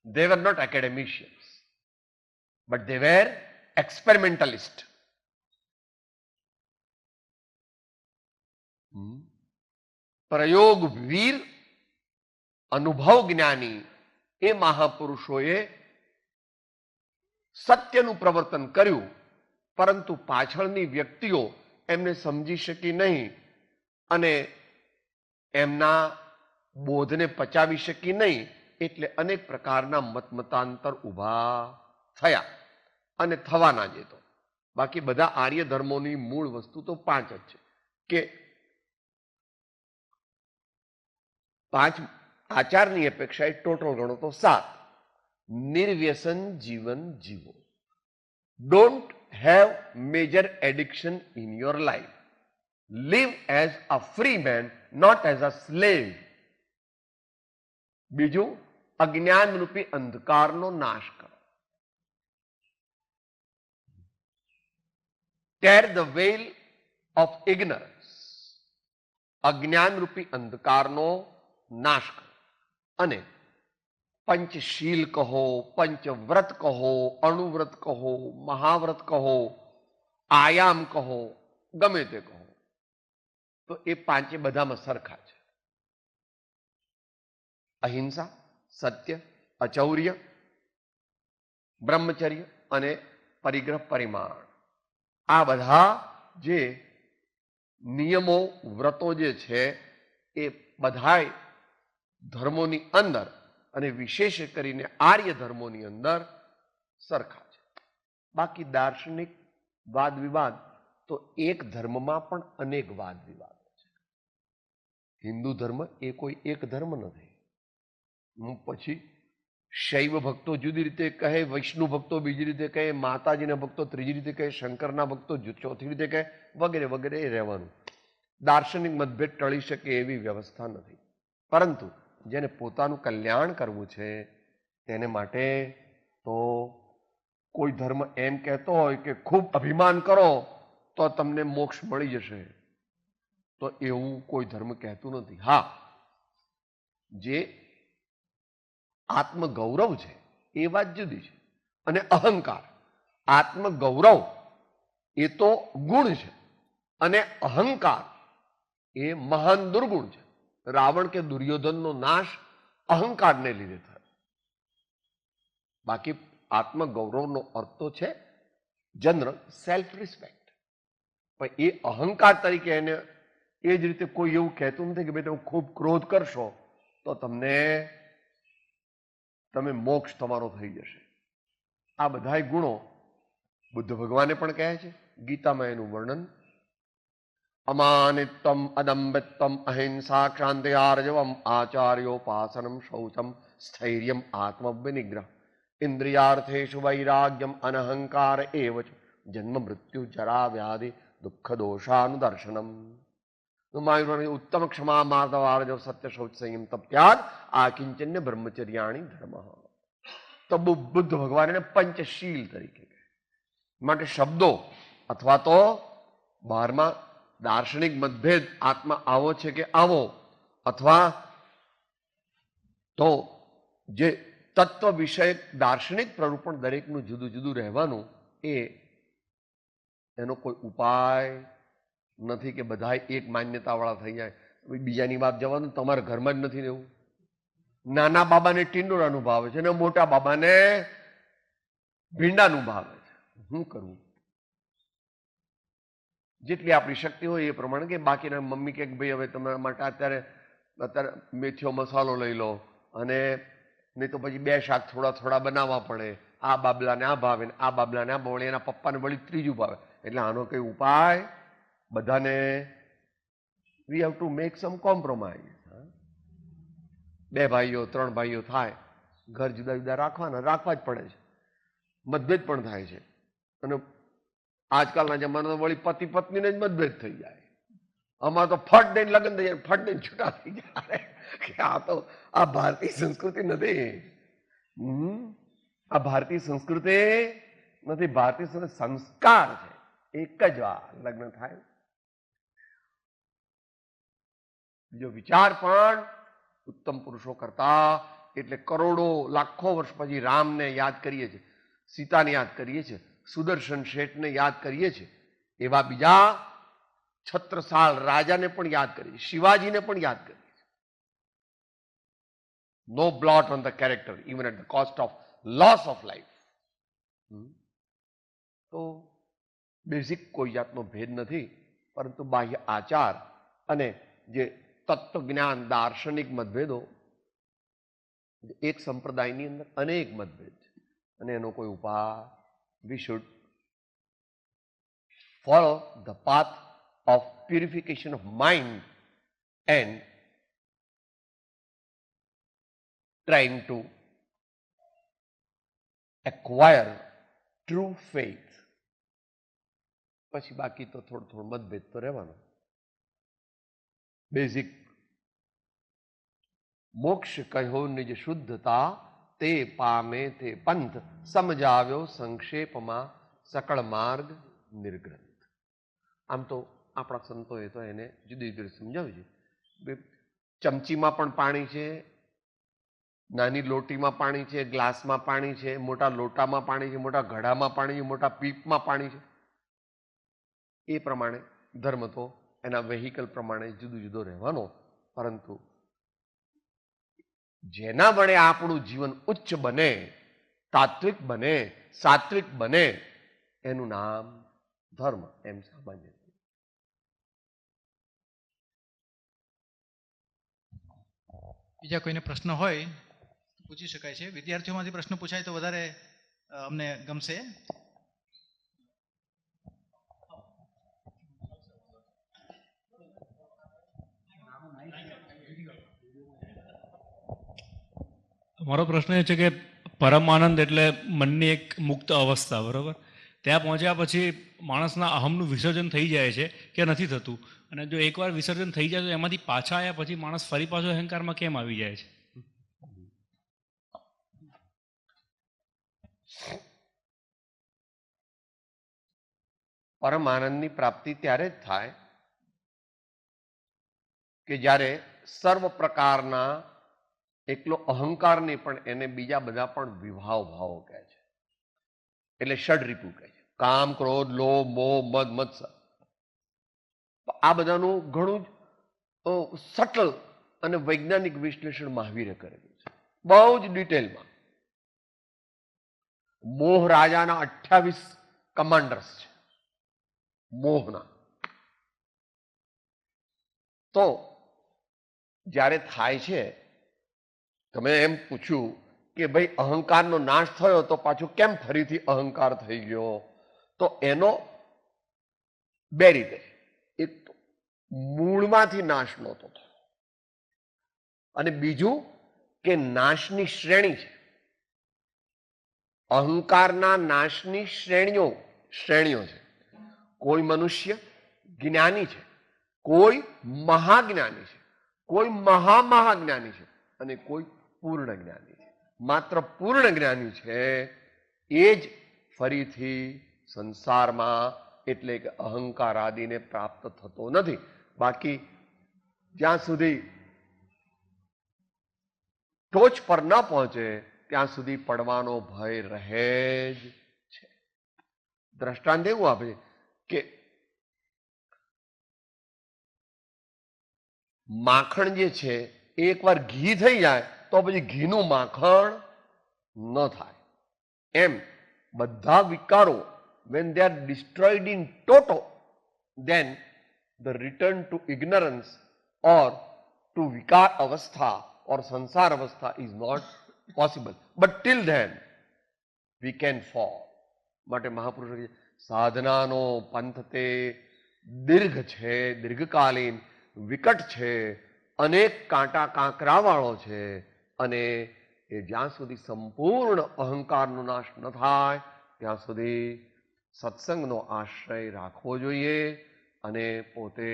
They were not academicians, but they were experimentalists. પ્રયોગ વીર, અનુભવ જ્ઞાની એ મહાપુરુષોએ સત્યનું પ્રવર્તન કર્યું, પરંતુ પાછળની વ્યક્તિઓ એમને સમજી શકી નહીં અને એમના બોધને પચાવી શકી નહીં, એટલે અનેક પ્રકારના મતમતાંતર ઊભા થયા અને થવાના જ. તો બાકી બધા આર્ય ધર્મોની મૂળ વસ્તુ તો 5 જ છે કે 5 આચારની અપેક્ષાએ ટોટલ ગણો તો 7. નિર્વ્યસન જીવન જીવો. Don't have major addiction in your life. Live as a free man, not as a slave. બીજું, અજ્ઞાન રૂપી અંધકારનો નાશ કરો. tear the veil of ignorance. અજ્ઞાન રૂપી અંધકારનો નાશ કરો. અને પંચશીલ કહો, પંચવ્રત કહો, અણુવ્રત કહો, મહાવ્રત કહો, આયામ કહો, ગમે તે કહો, તો એ 5 બધામાં સરખા છે. અહિંસા, સત્ય, અચૌર્ય, બ્રહ્મચર્ય અને પરિગ્રહ પરિમાણ, આ બધા જે નિયમો, વ્રતો જે છે એ બધાય ધર્મોની અંદર અને વિશેષ કરીને આર્ય ધર્મોની અંદર સરખા છે. બાકી દાર્શનિક વાદ વિવાદ તો એક ધર્મમાં પણ અનેક વાદ વિવાદો છે. હિન્દુ ધર્મ એ કોઈ એક ધર્મ નથી. પછી શૈવ ભક્તો જુદી રીતે કહે, વૈષ્ણુ ભક્તો બીજી રીતે કહે, માતાજીના ભક્તો ત્રીજી રીતે કહે, શંકરના ભક્તો ચોથી રીતે કહે, વગેરે વગેરે એ રહેવાનું. દાર્શનિક મતભેદ ટળી શકે એવી વ્યવસ્થા નથી. પરંતુ જેને પોતાનું કલ્યાણ કરવું છે તેને માટે તો કોઈ ધર્મ એમ કહેતો હોય કે ખૂબ અભિમાન કરો તો તમને મોક્ષ મળી જશે, તો એવું કોઈ ધર્મ કહેતું નથી. હા, જે આત્મગૌરવ છે એ વાત જુદી છે, અને અહંકાર. આત્મગૌરવ એ તો ગુણ છે, અને અહંકાર એ મહાન દુર્ગુણ છે. રાવણ કે દુર્યોધનનો નાશ અહંકારને લીધે થયો. બાકી આત્મગૌરવનો અર્થ તો છે જનરલ સેલ્ફ રિસ્પેક્ટ. પણ એ અહંકાર તરીકે એને એ જ રીતે કોઈ એવું કહેતું નથી કે ભાઈ તમે ખૂબ ક્રોધ કરશો તો તમે મોક્ષ તમારો થઈ જશે. આ બધા ગુણો બુદ્ધ ભગવાને પણ કહે છે ગીતામાં એનું વર્ણન. અમાનિત્વમ અદંભિત્વમ અહિંસા ક્ષાંતિરાર્જવમ આચાર્યોપાસનમ શૌચમ સ્થૈર્યમ આત્મવિનિગ્રહ ઇન્દ્રિયાર્થેષુ વૈરાગ્યમ અનહંકાર એવ ચ જન્મ મૃત્યુ જરા વ્યાધિ દુઃખ દોષાનુદર્શનમ. ઉત્તમ ક્ષમા માર્દવાર્જવ સત્ય શૌચ સંયમ તપ ત્યાગ આકિંચન્ય બ્રહ્મચર્યાણી ધર્મ. તો બુદ્ધ ભગવાન એને પંચશીલ તરીકે કહે. માટે શબ્દો અથવા તો બહારમાં દાર્શનિક મતભેદ આત્મા આવો છે કે આવો, અથવા તો જે તત્વ વિષયક દાર્શનિક પ્રરૂપણ દરેકનું જુદું જુદું રહેવાનું એનો કોઈ ઉપાય નથી કે બધા એક માન્યતાવાળા થઈ જાય. બીજાની વાત જવાનું, તમારા ઘરમાં જ નથી રહેવું. નાના બાબાને ટીંડોળાનું ભાવે છે અને મોટા બાબાને ભીંડાનું ભાવે છે. શું કરવું? જેટલી આપણી શક્તિ હોય એ પ્રમાણે કે બાકીના મમ્મી કે ભાઈ હવે તમારા માટે અત્યારે મેથીઓ મસાલો લઈ લો, અને નહીં તો પછી બે શાક થોડા થોડા બનાવવા પડે. આ બાબલાને આ ભાવે, આ બાબલાને આ ભાવે, એના પપ્પાને વળી ત્રીજું ભાવે. એટલે આનો કઈ ઉપાય બધાને we have to make sum compromise. બે ભાઈઓ ત્રણ ભાઈઓ થાય, ઘર જુદા જુદા રાખવા જ પડે છે. મતભેદ પણ થાય છે, અને આજકાલના જમાનામાં વળી પતિ પત્નીને જ મતભેદ થઈ જાય. અમારે તો ફટ દઈને લગ્ન થઈ જાય, ફટ દઈને છૂટા થઈ જાય. આ ભારતીય સંસ્કૃતિ નથી. આ ભારતીય સંસ્કૃતિ નથી. ભારતીય સંસ્કાર છે. એક જ વાર લગ્ન થાય. બીજો વિચાર પણ ઉત્તમ પુરુષો કરતા, એટલે કરોડો લાખો વર્ષ પછી રામને યાદ કરીએ છીએ, સીતાને યાદ કરીએ છીએ, સુદર્શન શેઠને યાદ કરીએ છીએ, એવા બીજા છત્રસાલ રાજાને પણ યાદ કરીએ, શિવાજીને પણ યાદ કરીએ. No blot on the character even at the cost of loss of life. તો બેઝિક કોઈ જાતનો ભેદ નથી, પરંતુ બાહ્ય આચાર અને જે તત્વજ્ઞાન દાર્શનિક મતભેદો, એક સંપ્રદાયની અંદર અનેક મતભેદ છે, અને એનો કોઈ ઉપાય we should follow the path of purification of mind and trying to acquire true faith. પછી બાકી તો થોડો મતભેદ તો રહેવાનો. બેઝિક મોક્ષ કહ્યો નિજ શુદ્ધતા, તે પામે તે પંથ સમજાવ્યો સંક્ષેપમાં સકળ માર્ગ નિર્ગ્રંથ. આમ તો આપણા સંતોએ તો એને જુદી જુદી સમજાવ્યું છે. ચમચીમાં પણ પાણી છે, નાની લોટીમાં પાણી છે, ગ્લાસમાં પાણી છે, મોટા લોટામાં પાણી છે, મોટા ઘડામાં પાણી છે, મોટા પીપમાં પાણી છે. એ પ્રમાણે ધર્મ તો એના વેહિકલ પ્રમાણે જુદો જુદો રહેવાનો. પરંતુ જેના વડે આપણું જીવન ઉચ્ચ બને, તાત્વિક બને, સાત્વિક બને, એનું નામ ધર્મ, એમ સામાન્ય. બીજા કોઈને પ્રશ્ન હોય પૂછી શકાય છે. વિદ્યાર્થીઓમાંથી પ્રશ્ન પૂછાય તો વધારે અમને ગમશે. મારો પ્રશ્ન એ છે કે પરમાનંદ એટલે મનની એક મુક્ત અવસ્થા, બરાબર? ત્યાં પહોંચ્યા પછી માણસના અહમનું વિસર્જન થઈ જાય છે કે નથી થતું? અને જો એકવાર વિસર્જન થઈ જાય તો એમાંથી પાછા આવ્યા પછી માણસ ફરી પાછો અહંકારમાં કેમ આવી જાય છે? પરમાનંદની પ્રાપ્તિ ત્યારે જ થાય કે જ્યારે સર્વ પ્રકારના એકલો અહંકાર નહીં, પણ એને બીજા બધા પણ વિભાવ ભાવો કહે છે. એટલે ષડરીપુ કહે છે. કામ, ક્રોધ, લોભ, મોહ, મદ, મત્સર. આ બધાનું ઘણું જ સટલ અને વૈજ્ઞાનિક વિશ્લેષણ મહાવીરે કરેલું છે, બહુ જ ડિટેલમાં. મોહ રાજાના 28 કમાન્ડર્સ છે મોહના. તો જ્યારે થાય છે, તમે એમ પૂછ્યું કે ભાઈ અહંકારનો નાશ થયો તો પાછું કેમ ફરીથી અહંકાર થઈ ગયો, તો એનો બે રીતે. એક તો મૂળમાંથી નાશ નહોતો થયો, અને બીજું કે નાશની શ્રેણી છે. અહંકારના નાશની શ્રેણીઓ છે. કોઈ મનુષ્ય જ્ઞાની છે, કોઈ મહાજ્ઞાની છે, કોઈ મહામહાજ્ઞાની છે, અને કોઈ પૂર્ણ જ્ઞાની છે. માત્ર પૂર્ણ જ્ઞાની છે એ જ ફરીથી સંસારમાં એટલે કે અહંકાર આદિને પ્રાપ્ત થતો નથી. બાકી જ્યાં સુધી ટોચ પર ન પહોંચે ત્યાં સુધી પડવાનો ભય રહે જ છે. દ્રષ્ટાંત એવું આપે કે માખણ જે છે એ એકવાર ઘી થઈ જાય તો પછી ઘીનું માખણ ન થાય. એમ બધા વિકારો when they are destroyed in toto, then the return to ignorance or to vikar avastha or sansar avastha is not possible. But till then we can fall. માટે મહાપુરુષો સાધનાનો પંથ તે દીર્ઘ છે, દીર્ઘકાલીન, વિકટ છે, અનેક કાંટા કાંકરાવાળો છે, અને એ જ્યાં સુધી સંપૂર્ણ અહંકારનો નાશ ન થાય ત્યાં સુધી સત્સંગનો આશ્રય રાખવો જોઈએ અને પોતે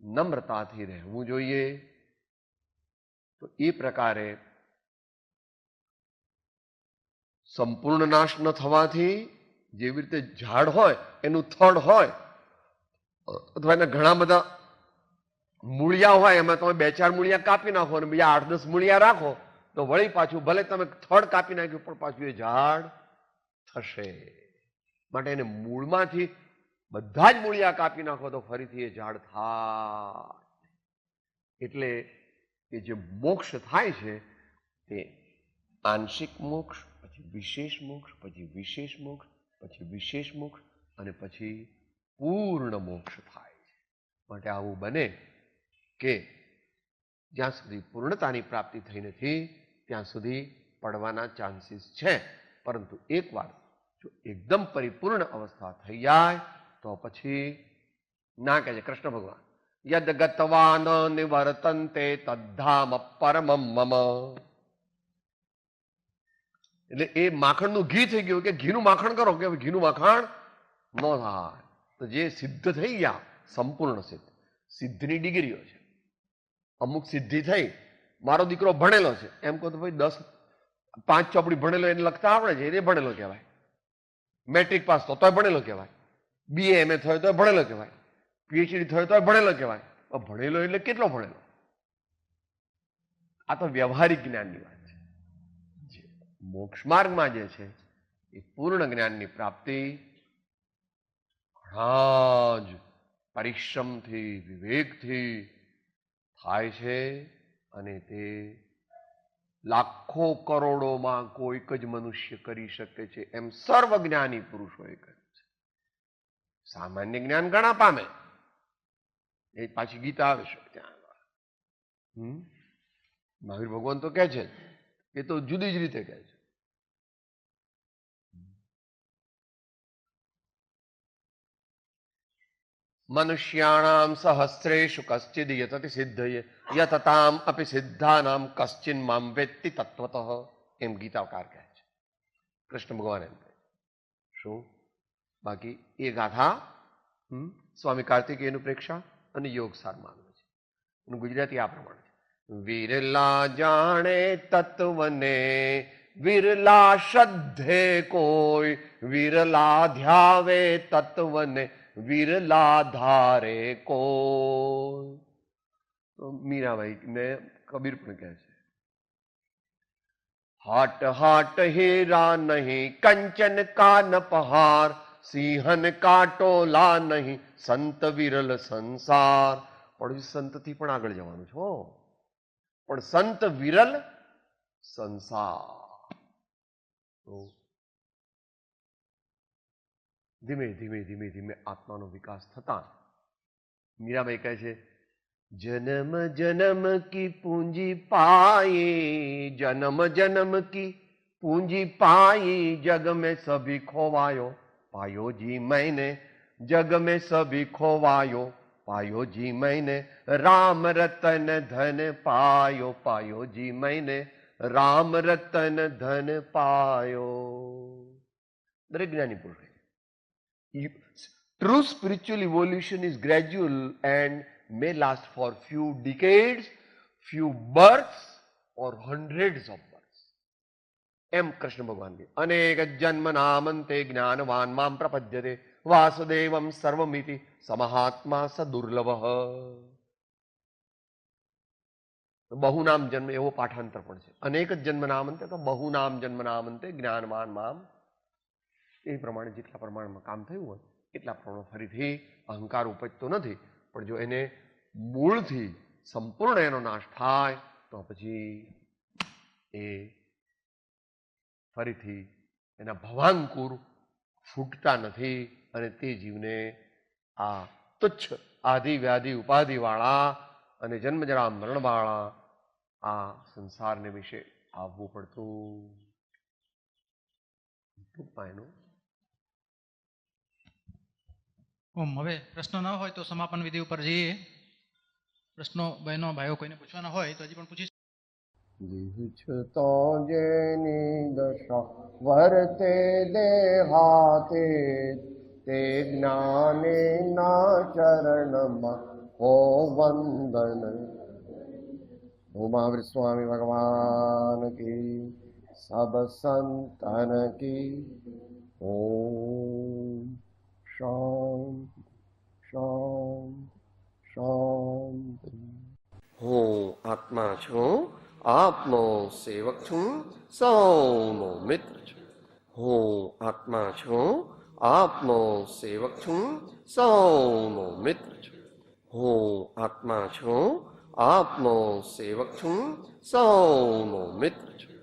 નમ્રતાથી રહેવું જોઈએ. તો એ પ્રકારે સંપૂર્ણ નાશ ન થવાથી જેવી રીતે ઝાડ હોય એનું થડ હોય અથવા એના ઘણા બધા મૂળિયા હોય, એમાં તમે 2-4 મૂળિયા કાપી નાખો અને બીજા 8-10 મૂળિયા રાખો તો વળી પાછું ભલે તમે થડ કાપી નાખ્યું પણ પાછું એ ઝાડ થશે. માટે એને મૂળમાંથી બધા જ મૂળિયા કાપી નાખો તો ફરીથી એ ઝાડ થાય. એટલે એ જે મોક્ષ થાય છે તે આંશિક મોક્ષ, પછી વિશેષ મોક્ષ, પછી વિશેષ મોક્ષ, પછી વિશેષ મોક્ષ, અને પછી પૂર્ણ મોક્ષ થાય છે. માટે આવું બને કે જ્યાં સુધી પૂર્ણતાની પ્રાપ્તિ થઈ નથી ત્યાં સુધી પડવાના ચાન્સીસ છે, પરંતુ એકવાર જો એકદમ પરિપૂર્ણ અવસ્થા થઈ જાય તો પછી ના કહે છે કૃષ્ણ ભગવાન, યદ ગત્વા ન નિવર્તન્તે તદ્ધામ પરમમ મમ. એટલે એ માખણનું ઘી થઈ ગયું કે ઘીનું માખણ કરો, કે ઘીનું માખણ ન થાય. તો જે સિદ્ધ થઈ ગયા સંપૂર્ણ સિદ્ધ, સિદ્ધની ડિગ્રીઓ છે. અમુક સિદ્ધિ થઈ, મારો દીકરો ભણેલો છે એમ કહો તો ભાઈ 5 ચોપડી ભણેલો એને લખતા આવડે છે એ ભણેલો કહેવાય. મેટ્રિક પાસ તો તોય ભણેલો કહેવાય. BA MA થયો તો ભણેલો કહેવાય. PhD થયો તો ભણેલો કહેવાય. ભણેલો એટલે કેટલો ભણેલો? આ તો વ્યવહારિક જ્ઞાનની વાત છે. મોક્ષ માર્ગમાં જે છે એ પૂર્ણ જ્ઞાનની પ્રાપ્તિ ઘણા જ પરિશ્રમથી, વિવેકથી થાય છે, અને તે લાખો કરોડોમાં કોઈક જ મનુષ્ય કરી શકે છે એમ સર્વજ્ઞાની પુરુષોએ કહ્યું છે. સામાન્ય જ્ઞાન ઘણા પામે, એ પાછી ગીતા આવે છે ત્યાં મહાવીર ભગવાન તો કહે છે, એ તો જુદી જ રીતે કહે છે. મનુષ્યાણામ સહસ્રેષુ કશ્ચિદ યતતિ સિદ્ધયે યતતામ અપી સિદ્ધાનામ કશ્ચિન મામ વેત્તિ તત્વતઃ, એમ ગીતાકાર કહે છે. કૃષ્ણ ભગવાન એમ કહે છે. શું? બાકી એ ગાથા સ્વામી કાર્તિકેયનું પ્રેક્ષા અને યોગ સારમાં આવે છે. એનું ગુજરાતી આ પ્રમાણે છે. વિરલા જાણે તત્વને વિરલા શ્રદ્ધે કોઈ, વિરલા ધ્યાવે તત્વને વિરલા ધારે કોઈ. તો મીરાબાઈ ને કબીર પણ કહે છે हाट हाट हीरा नहीं कंचन कान पहार, સિંહન કાટોલા નહીં સંત વિરલ સંસાર. પણ સંતથી પણ આગળ જવાનું છો, પણ સંત વિરલ સંસાર. તો ધીમે ધીમે ધીમે ધીમે આત્માનો વિકાસ થતા મીરાબાઈ કહે છે, જન્મ જન્મ કી પૂંજી પાયે, જન્મ જન્મ કી પૂંજી પાઈ, જગ में सभी खोवायो पायो जी मैंने, जग में सभी खोवायो पायो जी मैंने, राम रतन धन पायो पायो जी मैंने, राम रतन धन पायो. દરેક જ્ઞાની પુરુષ true spiritual evolution is gradual and may last for few decades, few births or hundreds of births. એમ કૃષ્ણ ભગવાન કે અનેક જન્મ નામંતે જ્ઞાનવાન મામ પ્રપદ્યતે વાસુદેવમ સર્વમિતિ સમહાત્મા સ દુર્લભ. બહુનામ જન્મ એવો પાઠાંતર પણ છે. અનેક જન્મ નામંતે તો બહુનામ જન્મ નામંતે જ્ઞાનવાન મામ. એ પ્રમાણે જેટલા પ્રમાણમાં કામ થયું હોય એટલા પ્રમાણે ફરીથી અહંકાર ઉપજતો નથી. પણ જો એને મૂળથી સંપૂર્ણ એનો નાશ થાય તો પછી એ ફરીથી એના ભવાંકુર ફૂટતા નથી અને તે જીવને આ તુચ્છ આદિ વ્યાધિ ઉપાધિવાળા અને જન્મજરા મરણવાળા આ સંસારને વિશે આવવું પડતું. ટૂંકમાં એનું હવે પ્રશ્નો ન હોય તો સમાપન વિધિ ઉપર જઈએ. પ્રશ્નો બહેનો ભાઈઓ કોઈને પૂછવાના હોય તો હજી પણ પૂછી. તો જેની દશા વર્તે દેહાતે, તે જ્ઞાને ના ચરણમાં હો વંદન. ઉમાવૃત સ્વામી ભગવાન કી, સબ સંતન કી. ઓમ શાંતિ શાંતિ શાંતિ. હું આત્મા છું, આપનો સેવક છું, સૌનો મિત્ર છું. હું આત્મા છું, આપનો સેવક છું, સૌનો મિત્ર છું. હું આત્મા છું, આપનો સેવક છું, સૌનો મિત્ર છું.